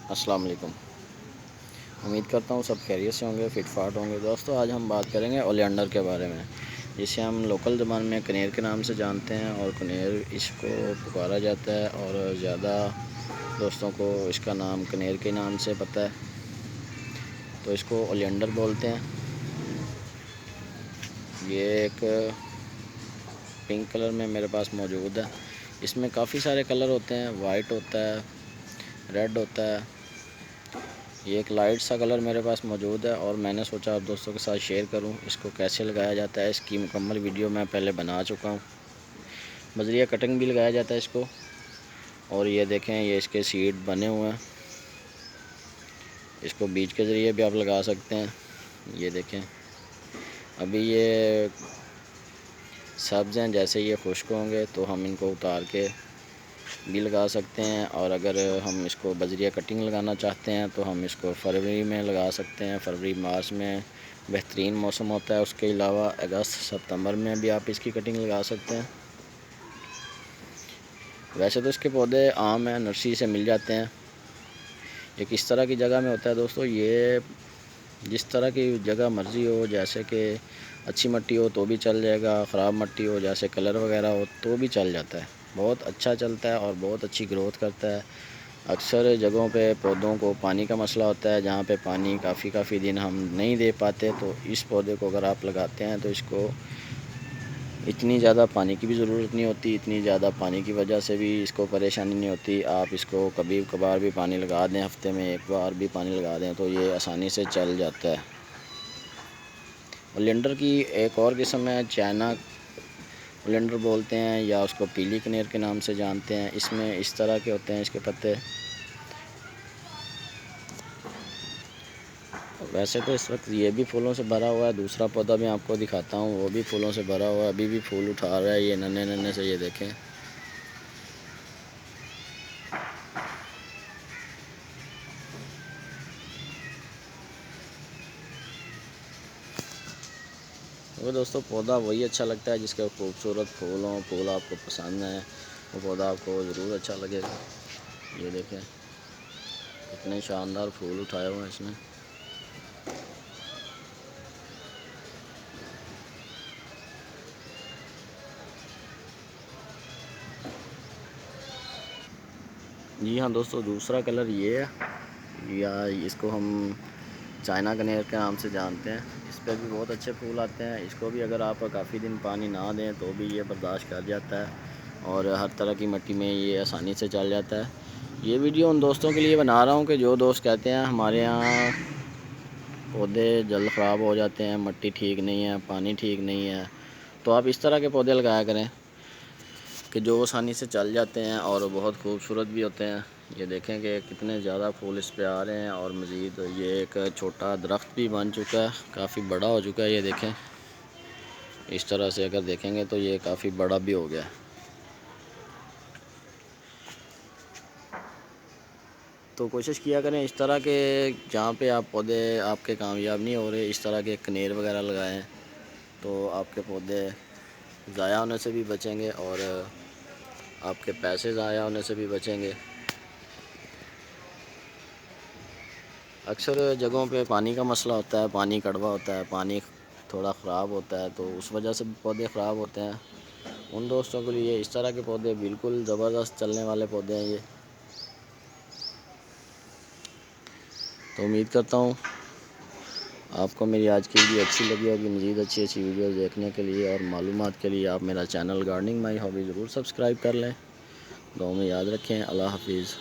अस्सलाम वालेकुम। उम्मीद करता हूँ सब खैरियत से होंगे, फिट फाट होंगे। दोस्तों आज हम बात करेंगे ओलियंडर के बारे में, जिसे हम लोकल ज़बान में कनेर के नाम से जानते हैं और कनेर इसको पुकारा जाता है और ज़्यादा दोस्तों को इसका नाम कनेर के नाम से पता है, तो इसको ओलियंडर बोलते हैं। ये एक पिंक कलर में मेरे पास मौजूद है। इसमें काफ़ी सारे कलर होते हैं, वाइट होता है, रेड होता है। ये एक लाइट सा कलर मेरे पास मौजूद है और मैंने सोचा आप दोस्तों के साथ शेयर करूं इसको कैसे लगाया जाता है। इसकी मुकम्मल वीडियो मैं पहले बना चुका हूं। बजरिया कटिंग भी लगाया जाता है इसको। और ये देखें, ये इसके सीड बने हुए हैं। इसको बीज के ज़रिए भी आप लगा सकते हैं। ये देखें, अभी ये सब्ज़ हैं, जैसे ये खुश्क होंगे तो हम इनको उतार के भी लगा सकते हैं। और अगर हम इसको बजरिया कटिंग लगाना चाहते हैं तो हम इसको फरवरी में लगा सकते हैं। फरवरी मार्च में बेहतरीन मौसम होता है। उसके अलावा अगस्त सितंबर में भी आप इसकी कटिंग लगा सकते हैं। वैसे तो इसके पौधे आम हैं, नर्सरी से मिल जाते हैं। ये किस तरह की जगह में होता है दोस्तों, ये जिस तरह की जगह मर्ज़ी हो, जैसे कि अच्छी मिट्टी हो तो भी चल जाएगा, ख़राब मिट्टी हो जैसे कलर वगैरह हो तो भी चल जाता है। बहुत अच्छा चलता है और बहुत अच्छी ग्रोथ करता है। अक्सर जगहों पे पौधों को पानी का मसला होता है, जहाँ पे पानी काफ़ी दिन हम नहीं दे पाते, तो इस पौधे को अगर आप लगाते हैं तो इसको इतनी ज़्यादा पानी की भी ज़रूरत नहीं होती। इतनी ज़्यादा पानी की वजह से भी इसको परेशानी नहीं होती। आप इसको कभी कभार भी पानी लगा दें, हफ्ते में एक बार भी पानी लगा दें तो ये आसानी से चल जाता है। ओलियंडर की एक और किस्म है, चाइना ओलियंडर बोलते हैं या उसको पीली कनेर के नाम से जानते हैं। इसमें इस तरह के होते हैं इसके पत्ते। वैसे तो इस वक्त ये भी फूलों से भरा हुआ है। दूसरा पौधा भी आपको दिखाता हूँ, वो भी फूलों से भरा हुआ है। अभी भी फूल उठा रहा है ये नन्हे नन्हे से, ये देखें। वो दोस्तों पौधा वही अच्छा लगता है जिसके खूबसूरत फूल हों। फूल आपको पसंद है, वो पौधा आपको ज़रूर अच्छा लगेगा। ये देखें कितने शानदार फूल उठाए हुए हैं इसने। जी हाँ दोस्तों, दूसरा कलर ये है, या इसको हम चाइना कनेर के नाम से जानते हैं। इस पर भी बहुत अच्छे फूल आते हैं। इसको भी अगर आप काफ़ी दिन पानी ना दें तो भी ये बर्दाश्त कर जाता है और हर तरह की मिट्टी में ये आसानी से चल जाता है। ये वीडियो उन दोस्तों के लिए बना रहा हूँ कि जो दोस्त कहते हैं हमारे यहाँ पौधे जल्द ख़राब हो जाते हैं, मिट्टी ठीक नहीं है, पानी ठीक नहीं है, तो आप इस तरह के पौधे लगाया करें कि जो आसानी से चल जाते हैं और बहुत खूबसूरत भी होते हैं। ये देखें कि कितने ज़्यादा फूल इस पे आ रहे हैं और मज़ीद ये एक छोटा दरख्त भी बन चुका है, काफ़ी बड़ा हो चुका है। ये देखें, इस तरह से अगर देखेंगे तो ये काफ़ी बड़ा भी हो गया है। तो कोशिश किया करें इस तरह के, जहाँ पे आप पौधे आपके कामयाब नहीं हो रहे, इस तरह के कनेर वगैरह लगाएं तो आपके पौधे ज़ाया होने से भी बचेंगे और आपके पैसे ज़ाया होने से भी बचेंगे। अक्सर जगहों पे पानी का मसला होता है, पानी कड़वा होता है, पानी थोड़ा ख़राब होता है, तो उस वजह से भी पौधे ख़राब होते हैं। उन दोस्तों के लिए इस तरह के पौधे बिल्कुल ज़बरदस्त चलने वाले पौधे हैं ये। तो उम्मीद करता हूँ आपको मेरी आज की वीडियो अच्छी लगी होगी। मज़ीद अच्छी अच्छी वीडियो देखने के लिए और मालूमात के लिए आप मेरा चैनल गार्डनिंग माई हॉबी ज़रूर सब्सक्राइब कर लें। दुआ में याद रखें। अल्लाह हाफिज़।